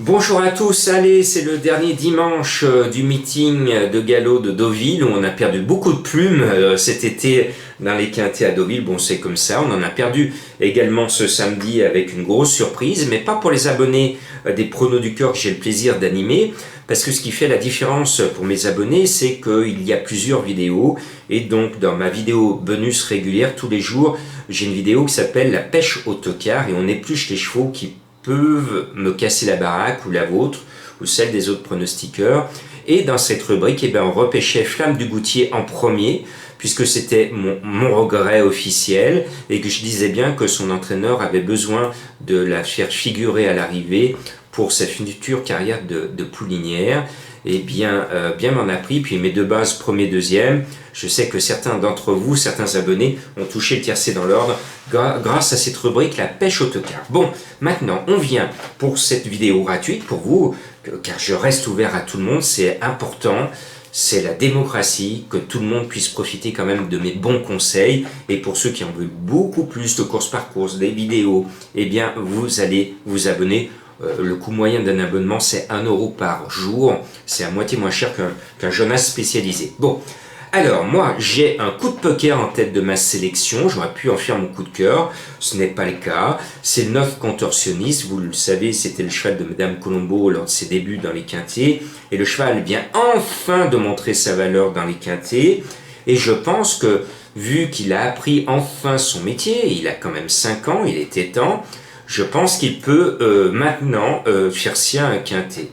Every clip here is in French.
Bonjour à tous, allez, c'est le dernier dimanche du meeting de galop de Deauville où on a perdu beaucoup de plumes cet été dans les quintets à Deauville. Bon, c'est comme ça, on en a perdu également ce samedi avec une grosse surprise, mais pas pour les abonnés des pronos du cœur que j'ai le plaisir d'animer, parce que ce qui fait la différence pour mes abonnés, c'est qu'il y a plusieurs vidéos, et donc dans ma vidéo bonus régulière, tous les jours, j'ai une vidéo qui s'appelle la pêche autocar, et on épluche les chevaux qui peuvent me casser la baraque ou la vôtre ou celle des autres pronostiqueurs. Et dans cette rubrique, on repêchait Flamme du Goutier en premier, puisque c'était mon regret officiel et que je disais bien que son entraîneur avait besoin de la faire figurer à l'arrivée pour sa future carrière de poulinière. Et bien m'en a pris, puis mes deux bases, premier, deuxième. Je sais que certains d'entre vous, certains abonnés, ont touché le tiercé dans l'ordre grâce à cette rubrique, la pêche autocar. Bon, maintenant, on vient pour cette vidéo gratuite pour vous, car je reste ouvert à tout le monde, c'est important. C'est la démocratie, que tout le monde puisse profiter quand même de mes bons conseils. Et pour ceux qui en veulent beaucoup plus de course par course, des vidéos, eh bien, vous allez vous abonner. Le coût moyen d'un abonnement, c'est 1 euro par jour. C'est à moitié moins cher qu'un Jonas spécialisé. Bon, alors moi, j'ai un coup de poker en tête de ma sélection. J'aurais pu en faire mon coup de cœur. Ce n'est pas le cas. C'est le 9 contorsionniste. Vous le savez, c'était le cheval de Madame Colombo lors de ses débuts dans les quintets. Et le cheval vient enfin de montrer sa valeur dans les quintets. Et je pense que, vu qu'il a appris enfin son métier, il a quand même 5 ans, il était temps, je pense qu'il peut maintenant faire sien un quintet.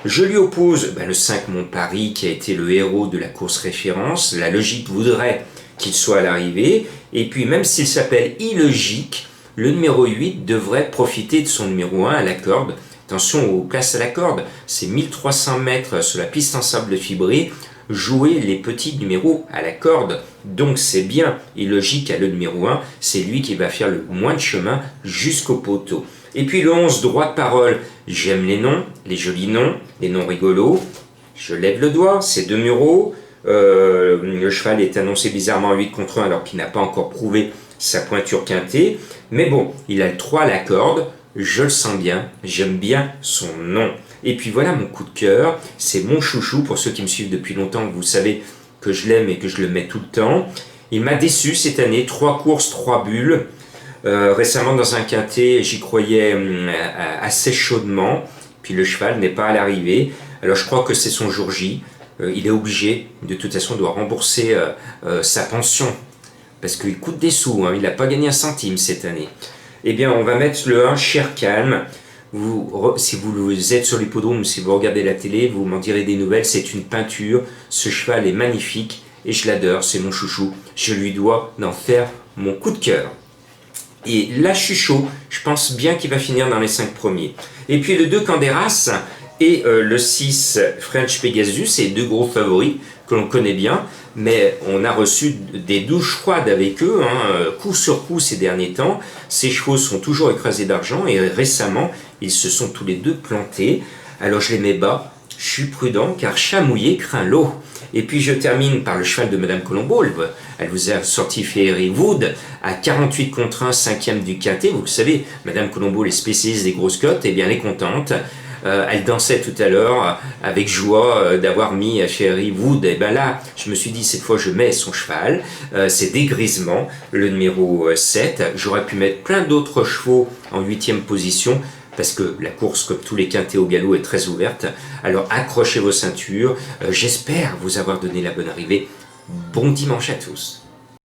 Je lui oppose le 5 Montparis qui a été le héros de la course référence. La logique voudrait qu'il soit à l'arrivée. Et puis même s'il s'appelle illogique, le numéro 8 devrait profiter de son numéro 1 à la corde. Attention aux places à la corde, c'est 1300 mètres sur la piste en sable fibré. Jouer les petits numéros à la corde. Donc c'est bien illogique à le numéro 1, c'est lui qui va faire le moins de chemin jusqu'au poteau. Et puis le 11, droit de parole, j'aime les noms, les jolis noms, les noms rigolos. Je lève le doigt, c'est 2 Mureaux. Le cheval est annoncé bizarrement à 8 contre 1 alors qu'il n'a pas encore prouvé sa pointure quintée. Mais bon, il a le 3 à la corde, je le sens bien, j'aime bien son nom. Et puis voilà mon coup de cœur, c'est mon chouchou, pour ceux qui me suivent depuis longtemps, vous savez que je l'aime et que je le mets tout le temps. Il m'a déçu cette année, 3 courses, 3 bulles. Récemment dans un quintet, j'y croyais assez chaudement, puis le cheval n'est pas à l'arrivée. Alors je crois que c'est son jour J, il est obligé, de toute façon, doit rembourser sa pension, parce qu'il coûte des sous, hein, il n'a pas gagné un centime cette année. Eh bien on va mettre le 1, Cher Calme. Si vous êtes sur l'hippodrome, si vous regardez la télé, vous m'en direz des nouvelles, c'est une peinture, ce cheval est magnifique et je l'adore, c'est mon chouchou, je lui dois d'en faire mon coup de cœur. Et là je suis chaud, je pense bien qu'il va finir dans les 5 premiers. Et puis le 2 Canderas et le 6 French Pegasus, c'est 2 gros favoris que l'on connaît bien, mais on a reçu des douches froides avec eux, coup sur coup ces derniers temps. Ces chevaux sont toujours écrasés d'argent et récemment, ils se sont tous les deux plantés. Alors je les mets bas, je suis prudent car chat mouillé craint l'eau. Et puis je termine par le cheval de Madame Colombo, elle vous a sorti Fairy Wood à 48 contre 1, 5e du quintet. Vous le savez, Madame Colombo, les spécialistes des grosses cotes, eh bien elle est contente. Elle dansait tout à l'heure avec joie d'avoir mis Fairy Wood. Et bien là, je me suis dit, cette fois je mets son cheval. C'est Dégrisement, le numéro 7. J'aurais pu mettre plein d'autres chevaux en 8e position, parce que la course, comme tous les quintets au galop, est très ouverte. Alors accrochez vos ceintures. J'espère vous avoir donné la bonne arrivée. Bon dimanche à tous.